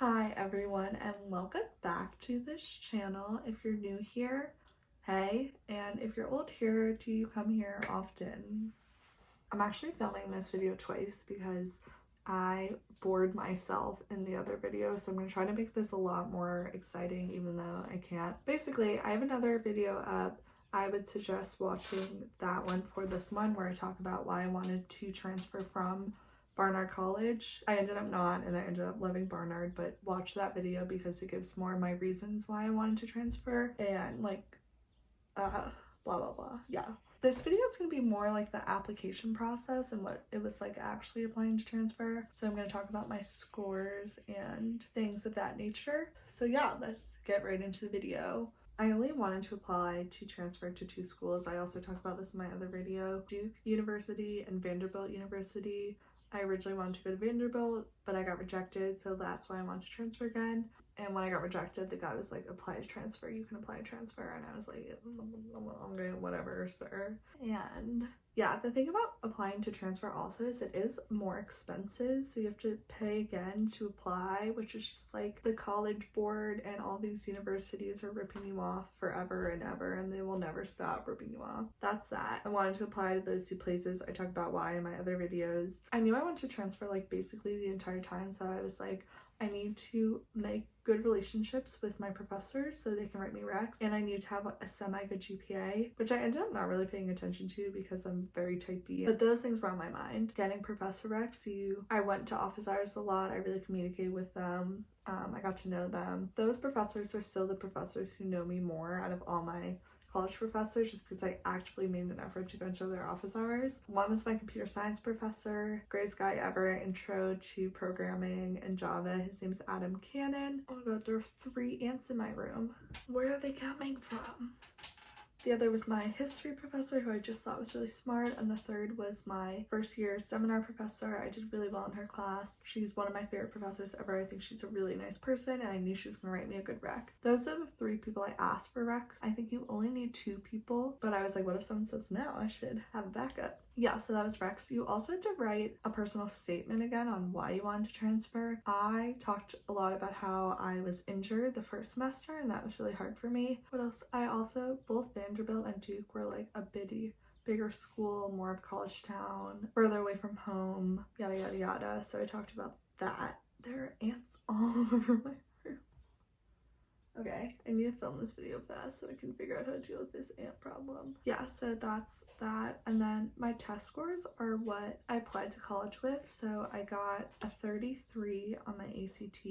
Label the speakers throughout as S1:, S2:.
S1: Hi everyone, and welcome back to this channel. If you're new here, hey, and if you're old here, do you come here often? I'm actually filming this video twice because I bored myself in the other video, so I'm going to try to make this a lot more exciting even though I can't. Basically, I have another video up. I would suggest watching that one for this one where I talk about why I wanted to transfer from Barnard College. I ended up not, and I ended up loving Barnard, but watch that video because it gives more of my reasons why I wanted to transfer and blah blah blah. Yeah. This video is going to be more like the application process and what it was like actually applying to transfer. So I'm going to talk about my scores and things of that nature. So yeah, let's get right into the video. I only wanted to apply to transfer to 2 schools. I also talked about this in my other video, Duke University and Vanderbilt University. I originally wanted to go to Vanderbilt, but I got rejected, so that's why I wanted to transfer again. And when I got rejected, the guy was like, apply to transfer, you can apply to transfer. And I was like, okay, whatever, sir. And yeah, the thing about applying to transfer also is it is more expensive. So you have to pay again to apply, which is just like the College Board and all these universities are ripping you off forever and ever, and they will never stop ripping you off. That's that. I wanted to apply to those 2 places. I talked about why in my other videos. I knew I wanted to transfer like basically the entire time, so I was like, I need to make good relationships with my professors so they can write me recs, and I need to have a semi-good GPA, which I ended up not really paying attention to because I'm very type B, but those things were on my mind. Getting professor recs, I went to office hours a lot. I really communicated with them. I got to know them. Those professors are still the professors who know me more out of all my college professors, just because I actively made an effort to go into their office hours. One was my computer science professor, greatest guy ever, intro to programming and Java. His name's Adam Cannon. Oh my god, there are 3 ants in my room. Where are they coming from? The other was my history professor, who I just thought was really smart, and the third was my first year seminar professor. I did really well in her class. She's one of my favorite professors ever. I think she's a really nice person, and I knew she was going to write me a good rec. Those are the 3 people I asked for recs. I think you only need 2 people, but I was like, what if someone says no? I should have a backup. Yeah, so that was recs. You also had to write a personal statement again on why you wanted to transfer. I talked a lot about how I was injured the first semester, and that was really hard for me. What else? I also, both Vanderbilt and Duke were like a bigger school, more of college town, further away from home, yada yada yada. So I talked about that. There are ants all over my room. Okay, I need to film this video fast so I can figure out how to deal with this ant problem. Yeah, so that's that. And then my test scores are what I applied to college with. So I got a 33 on my ACT.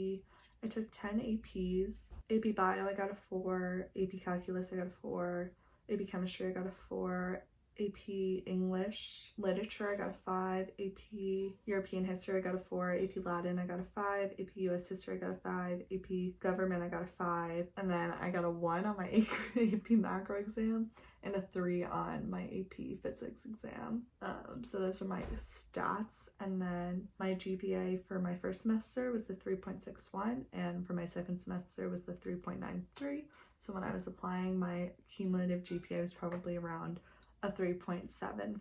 S1: I took 10 APs. AP Bio, I got a 4. AP Calculus, I got a 4. AP Chemistry, I got a 4. AP English, Literature, I got a 5, AP European History, I got a 4, AP Latin, I got a 5, AP US History, I got a 5, AP Government, I got a 5, and then I got a 1 on my AP Macro exam, and a 3 on my AP Physics exam. So those are my stats, and then my GPA for my first semester was the 3.61, and for my second semester was the 3.93, so when I was applying, my cumulative GPA was probably around a 3.75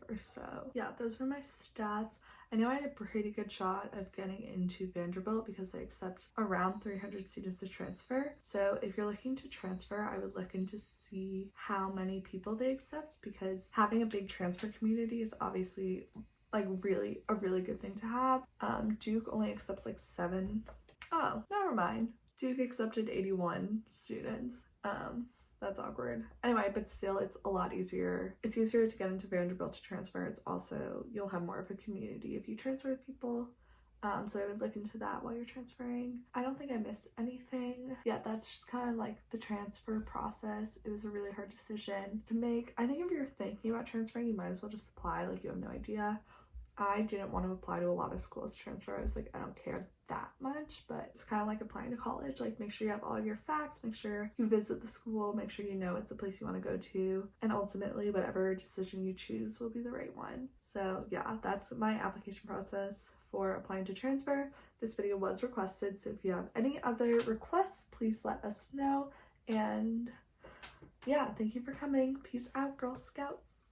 S1: or so. Yeah, those were my stats. I know I had a pretty good shot of getting into Vanderbilt because they accept around 300 students to transfer. So if you're looking to transfer, I would look into see how many people they accept, because having a big transfer community is obviously like really a really good thing to have. Duke only accepts like 7. Oh, never mind. Duke accepted 81 students. That's awkward. Anyway, but still, it's a lot easier. It's easier to get into Vanderbilt to transfer. It's also, you'll have more of a community if you transfer with people. So I would look into that while you're transferring. I don't think I missed anything. Yeah, that's just kind of like the transfer process. It was a really hard decision to make. I think if you're thinking about transferring, you might as well just apply like you have no idea. I didn't want to apply to a lot of schools to transfer. I was like, I don't care that much, but it's kind of like applying to college. Like, make sure you have all your facts, make sure you visit the school, make sure you know it's a place you want to go to, and ultimately whatever decision you choose will be the right one. So yeah, that's my application process for applying to transfer. This video was requested, so if you have any other requests, please let us know. And yeah, thank you for coming. Peace out, Girl Scouts.